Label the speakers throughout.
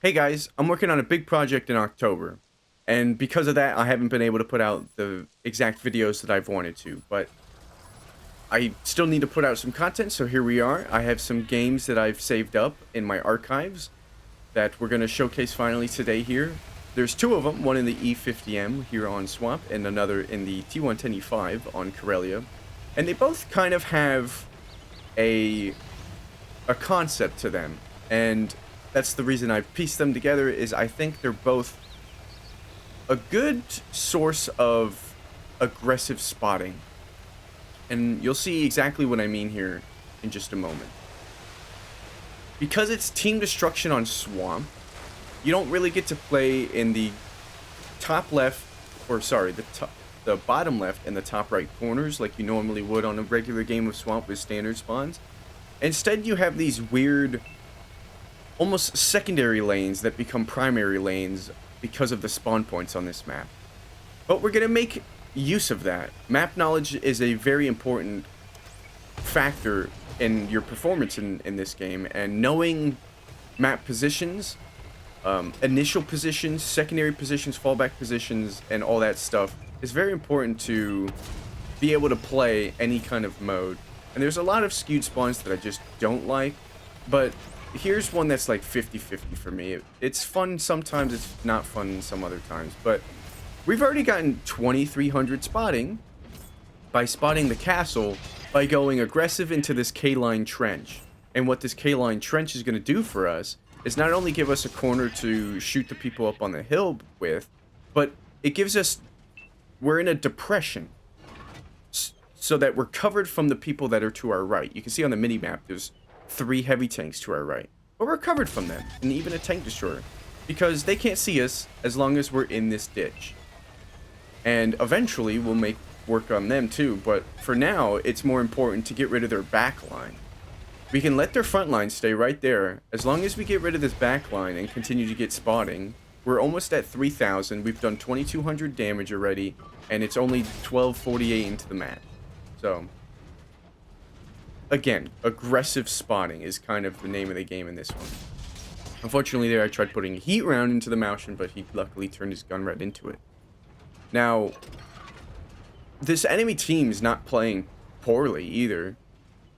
Speaker 1: Hey guys, I'm working on a big project in October, and because of that, I haven't been able to put out the exact videos that I've wanted to, but I still need to put out some content, so here we are. I have some games that I've saved up in my archives that we're going to showcase finally today here. There's two of them, one in the E50M here on Swamp, and another in the T110E5 on Corellia, and they both kind of have a concept to them, and that's the reason I pieced them together. Is I think they're both a good source of aggressive spotting, and you'll see exactly what I mean here in just a moment. Because it's team destruction on Swamp, you don't really get to play in the top left, or sorry, the bottom left and the top right corners like you normally would on a regular game of Swamp with standard spawns. Instead, you have these weird, almost secondary lanes that become primary lanes because of the spawn points on this map. But we're going to make use of that. Map knowledge is a very important factor in your performance in this game, and knowing map positions, initial positions, secondary positions, fallback positions, and all that stuff is very important to be able to play any kind of mode. And there's a lot of skewed spawns that I just don't like, but here's one that's like 50-50 for me. It's fun sometimes, it's not fun some other times, but we've already gotten 2300 spotting by spotting the castle by going aggressive into this K-line trench. And what this K-line trench is going to do for us is not only give us a corner to shoot the people up on the hill with, but it gives us, we're in a depression, so that we're covered from the people that are to our right. You can see on the mini-map, there's 3 heavy tanks to our right, but we're covered from them, and even a tank destroyer, because they can't see us as long as we're in this ditch. And eventually, we'll make work on them too, but for now, it's more important to get rid of their back line. We can let their front line stay right there. As long as we get rid of this back line and continue to get spotting, we're almost at 3,000. We've done 2,200 damage already, and it's only 1248 into the match. So, again, aggressive spotting is kind of the name of the game in this one. Unfortunately there I tried putting a heat round into the Moushin, but he luckily turned his gun right into it. Now, this enemy team's not playing poorly either,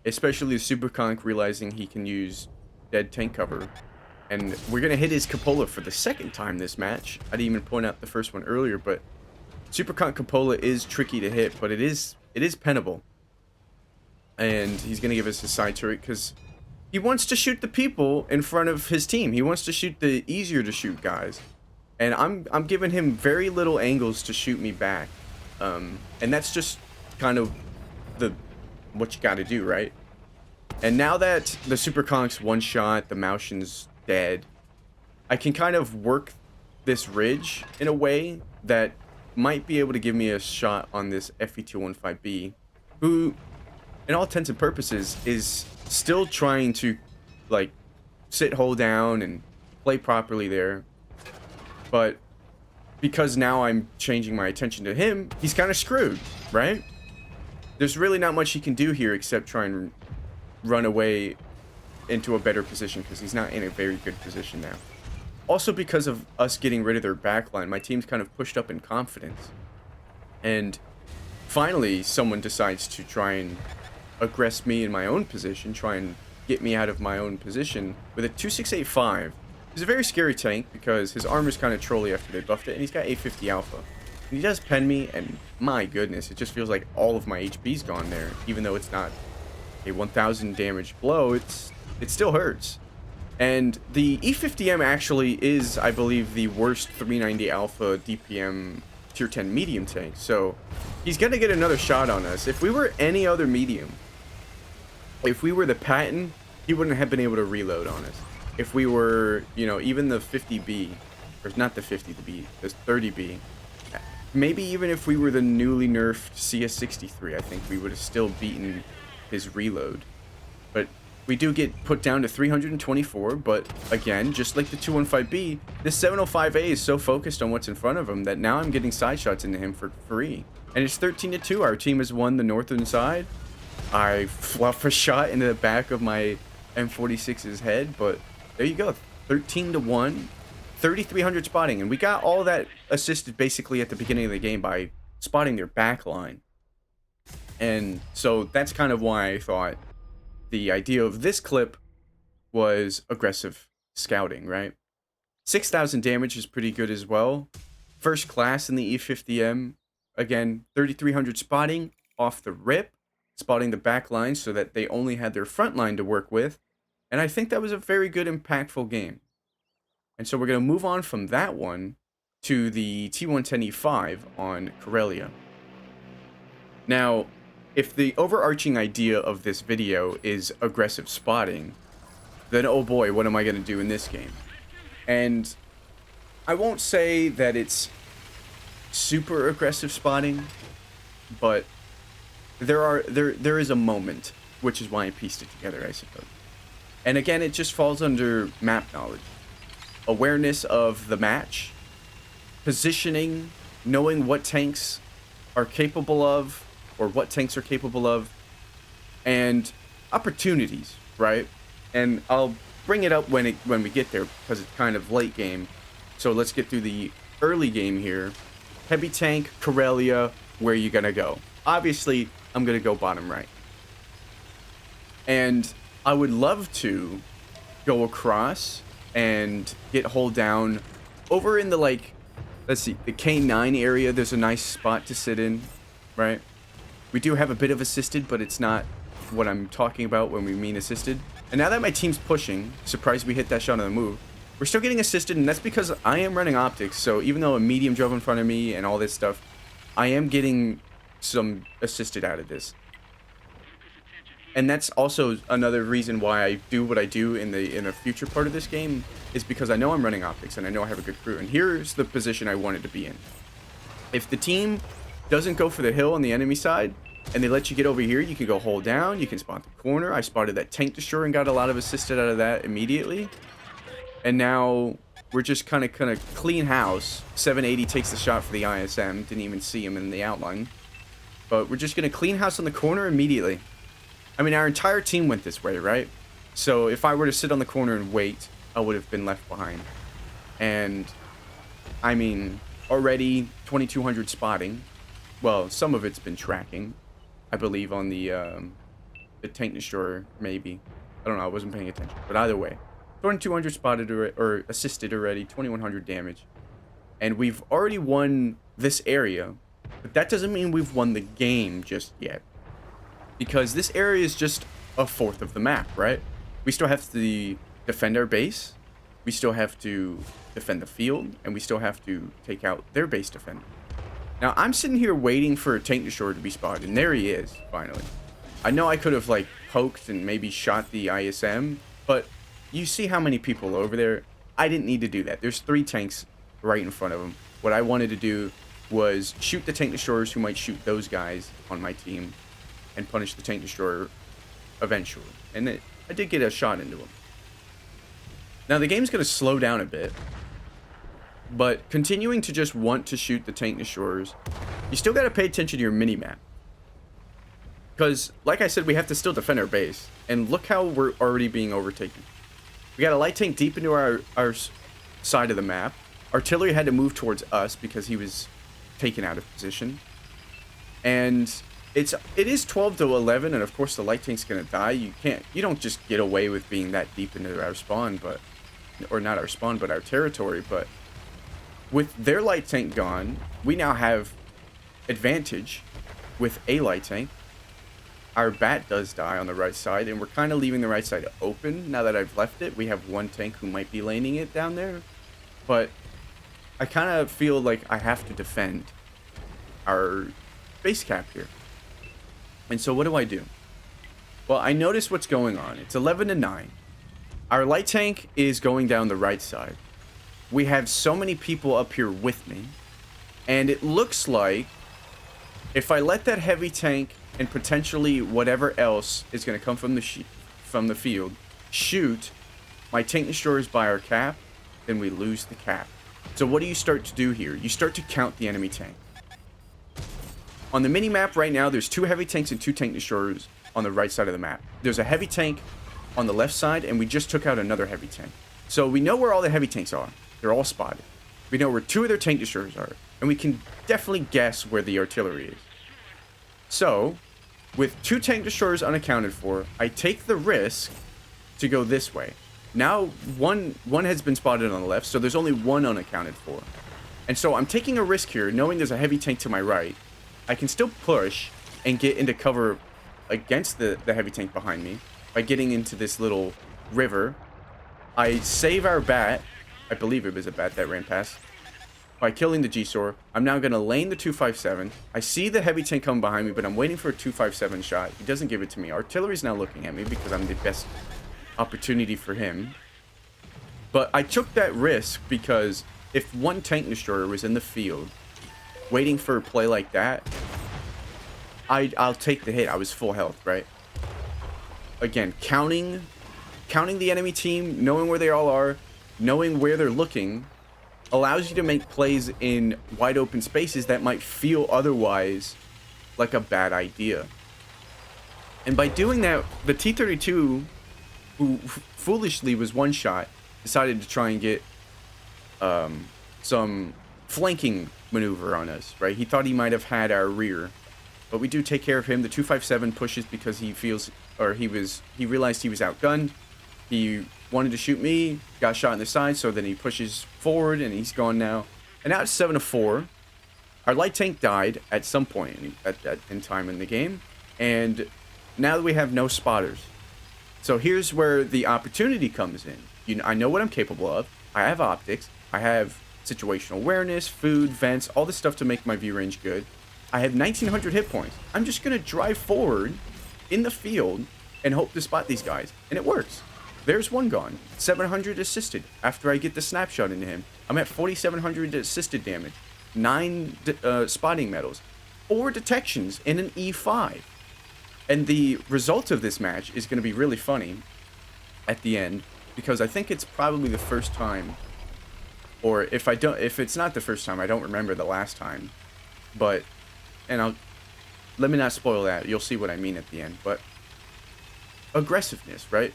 Speaker 1: especially the Super Conk realizing he can use dead tank cover. And we're going to hit his Cupola for the second time this match. I didn't even point out the first one earlier, but Super Conk Cupola is tricky to hit, but it is pennable. And he's going to give us his side turret because he wants to shoot the people in front of his team. He wants to shoot the easier to shoot guys. And I'm giving him very little angles to shoot me back. And that's just kind of what you got to do, right? And now that the Super Conk's one shot, the Moushin's dead, I can kind of work this ridge in a way that might be able to give me a shot on this FE215B, who, in all intents and purposes, is still trying to, like, sit, hold down, and play properly there. But because now I'm changing my attention to him, he's kind of screwed, right? There's really not much he can do here except try and run away into a better position, because he's not in a very good position now. Also, because of us getting rid of their backline, my team's kind of pushed up in confidence. And finally, someone decides to try and aggress me in my own position, try and get me out of my own position with a 2685. He's a very scary tank because his armor's kind of trolly after they buffed it, and he's got 850 alpha. And he does pen me, and my goodness, it just feels like all of my HP's gone there. Even though it's not a 1000 damage blow, it still hurts. And the E50M actually is, I believe, the worst 390 alpha DPM tier 10 medium tank. So he's going to get another shot on us. If we were any other medium, if we were the Patton, he wouldn't have been able to reload on us. If we were, you know, even the 50B, or not the 50B, the 30B, maybe even if we were the newly nerfed CS63, I think we would have still beaten his reload. But we do get put down to 324, but again, just like the 215B, this 705A is so focused on what's in front of him that now I'm getting side shots into him for free. And it's 13-2. Our team has won the northern side. I fluff a shot into the back of my M46's head, but there you go. 13-1. 3,300 spotting, and we got all that assisted basically at the beginning of the game by spotting their back line. And so that's kind of why I thought the idea of this clip was aggressive scouting, right? 6,000 damage is pretty good as well. First class in the E50M. Again, 3,300 spotting off the rip, spotting the back line so that they only had their front line to work with. And I think that was a very good, impactful game. And so we're going to move on from that one to the T110E5 on Karelia. Now, if the overarching idea of this video is aggressive spotting, then oh boy, what am I going to do in this game? And I won't say that it's super aggressive spotting, but there is a moment, which is why I pieced it together, I suppose. And again, it just falls under map knowledge. Awareness of the match, positioning, knowing what tanks are capable of, or what tanks are capable of, and opportunities, right? And I'll bring it up when we get there, because it's kind of late game. So let's get through the early game here. Heavy tank, Karelia, where you gonna go? Obviously, I'm gonna go bottom right. And I would love to go across and get hold down over in the, like, let's see, the K9 area. There's a nice spot to sit in, right? We do have a bit of assisted, but it's not what I'm talking about when we mean assisted. And now that my team's pushing, surprised we hit that shot on the move, we're still getting assisted, and that's because I am running optics. So even though a medium drove in front of me and all this stuff, I am getting some assisted out of this. And that's also another reason why I do what I do in the future part of this game, is because I know I'm running optics and I know I have a good crew. And here's the position I wanted to be in. If the team doesn't go for the hill on the enemy side and they let you get over here, you can go hold down, you can spot the corner. I spotted that tank destroyer and got a lot of assisted out of that immediately. And now we're just kind of clean house. 780 takes the shot for the ISM. Didn't even see him in the outline. But we're just going to clean house on the corner immediately. I mean, our entire team went this way, right? So if I were to sit on the corner and wait, I would have been left behind. And, I mean, already 2,200 spotting. Well, some of it's been tracking, I believe, on the tank destroyer, maybe. I don't know, I wasn't paying attention. But either way, 2,200 spotted or assisted already, 2,100 damage. And we've already won this area, but that doesn't mean we've won the game just yet. Because this area is just a fourth of the map, right? We still have to defend our base, we still have to defend the field, and we still have to take out their base defender. Now, I'm sitting here waiting for a tank destroyer to be spotted, and there he is, finally. I know I could have, like, poked and maybe shot the ISM, but you see how many people are over there? I didn't need to do that. There's 3 tanks right in front of him. What I wanted to do was shoot the tank destroyers who might shoot those guys on my team and punish the tank destroyer eventually. And I did get a shot into him. Now, the game's going to slow down a bit, but continuing to just want to shoot the tank destroyers, you still got to pay attention to your mini-map. Because, like I said, we have to still defend our base. And look how we're already being overtaken. We got a light tank deep into our side of the map. Artillery had to move towards us because he was taken out of position. And it is 12 to 11, and of course the light tank's gonna die. You don't just get away with being that deep into our spawn, or not our spawn, but our territory. But with their light tank gone, we now have advantage with a light tank. Our bat does die on the right side, and we're kind of leaving the right side open now that I've left it. We have one tank who might be laning it down there, but I kind of feel like I have to defend our base cap here. And so what do? Well, I notice what's going on. It's 11 to 9. Our light tank is going down the right side. We have so many people up here with me, and it looks like if I let that heavy tank and potentially whatever else is going to come from the field shoot my tank destroyers by our cap, then we lose the cap. So what do you start to do here? You start to count the enemy tank. On the mini-map right now, there's 2 heavy tanks and 2 tank destroyers on the right side of the map. There's a heavy tank on the left side, and we just took out another heavy tank. So we know where all the heavy tanks are. They're all spotted. We know where 2 of their tank destroyers are, and we can definitely guess where the artillery is. So, with 2 tank destroyers unaccounted for, I take the risk to go this way. Now, one has been spotted on the left, so there's only 1 unaccounted for. And so I'm taking a risk here, knowing there's a heavy tank to my right. I can still push and get into cover against the heavy tank behind me by getting into this little river. I save our bat. I believe it was a bat that ran past. By killing the G-Sor, I'm now going to lane the 257. I see the heavy tank coming behind me, but I'm waiting for a 257 shot. He doesn't give it to me. Artillery's now looking at me because I'm the best opportunity for him. But I took that risk because if 1 tank destroyer was in the field waiting for a play like that, I'll take the hit. I was full health, right? Again, counting the enemy team, knowing where they all are, knowing where they're looking, allows you to make plays in wide open spaces that might feel otherwise like a bad idea. And by doing that, the T-32, who foolishly was one shot, decided to try and get some flanking maneuver on us, right? He thought he might have had our rear, but we do take care of him. The 257 pushes because he feels, or he realized he was outgunned. He wanted to shoot me, got shot in the side, so then he pushes forward and he's gone now. And now it's 7-4. Our light tank died at some point in time in the game, and now that we have no spotters. So here's where the opportunity comes in. I know what I'm capable of. I have optics. I have situational awareness, food, vents, all this stuff to make my view range good. I have 1900 hit points. I'm just going to drive forward in the field and hope to spot these guys. And it works. There's one gone. 700 assisted after I get the snapshot into him. I'm at 4700 assisted damage. 9 spotting medals. 4 detections in an E5. And the result of this match is going to be really funny at the end, because I think it's probably the first time, or if it's not the first time, I don't remember the last time, but, and let me not spoil that, you'll see what I mean at the end, but aggressiveness, right?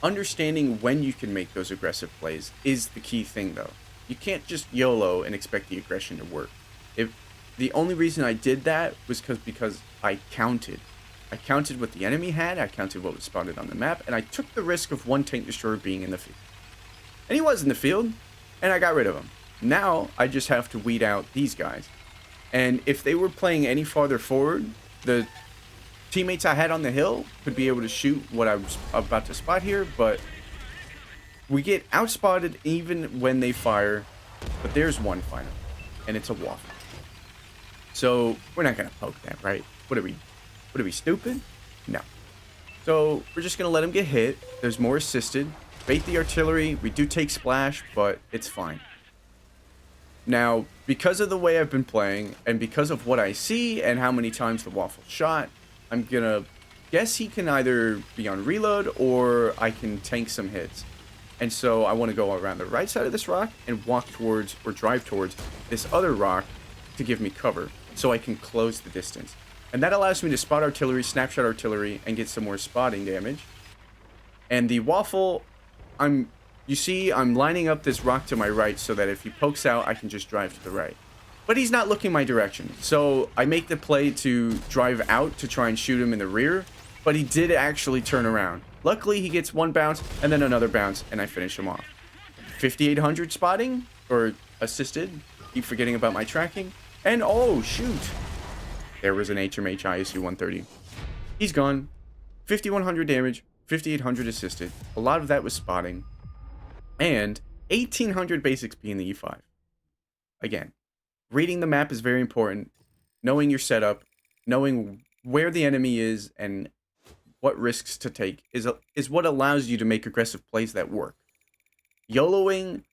Speaker 1: Understanding when you can make those aggressive plays is the key thing, though. You can't just YOLO and expect the aggression to work. The only reason I did that was because I counted. I counted what the enemy had, I counted what was spotted on the map, and I took the risk of 1 tank destroyer being in the field. And he was in the field, and I got rid of him. Now, I just have to weed out these guys. And if they were playing any farther forward, the teammates I had on the hill could be able to shoot what I was about to spot here, but we get outspotted even when they fire. But there's one finally, and it's a waffle. So, we're not going to poke that, right? What are we, stupid? No. So, we're just going to let him get hit. There's more assisted. Bait the artillery. We do take splash, but it's fine. Now, because of the way I've been playing, and because of what I see, and how many times the waffle shot, I'm going to guess he can either be on reload, or I can tank some hits. And so, I want to go around the right side of this rock, and walk towards, or drive towards, this other rock to give me cover, so I can close the distance. And that allows me to spot artillery, snapshot artillery, and get some more spotting damage. And the waffle, you see, I'm lining up this rock to my right so that if he pokes out, I can just drive to the right. But he's not looking my direction. So I make the play to drive out to try and shoot him in the rear. But he did actually turn around. Luckily, he gets 1 bounce and then another bounce, and I finish him off. 5800 spotting, or assisted. Keep forgetting about my tracking. And oh, shoot. There was an HMH ISU 130. He's gone. 5100 damage, 5800 assisted. A lot of that was spotting. And 1800 base XP in the E5. Again, reading the map is very important. Knowing your setup, knowing where the enemy is, and what risks to take is what allows you to make aggressive plays that work. YOLOing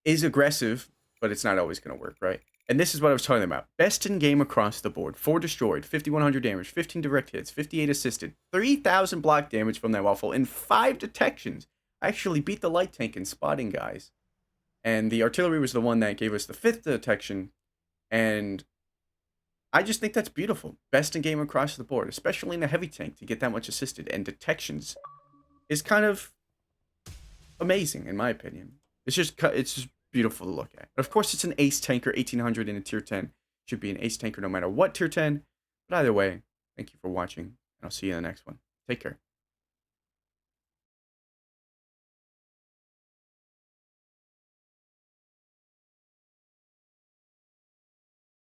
Speaker 1: is aggressive, but it's not always going to work, right? And this is what I was talking about. Best in game across the board. 4 destroyed, 5100 damage, 15 direct hits, 58 assisted, 3000 block damage from that waffle, and 5 detections. I actually beat the light tank in spotting guys. And the artillery was the one that gave us the 5th detection. And I just think that's beautiful. Best in game across the board, especially in the heavy tank, to get that much assisted. And detections is kind of amazing, in my opinion. It's just beautiful to look at. But of course, it's an ace tanker, 1800 in a tier 10. Should be an ace tanker no matter what tier 10. But either way, thank you for watching, and I'll see you in the next one. Take care.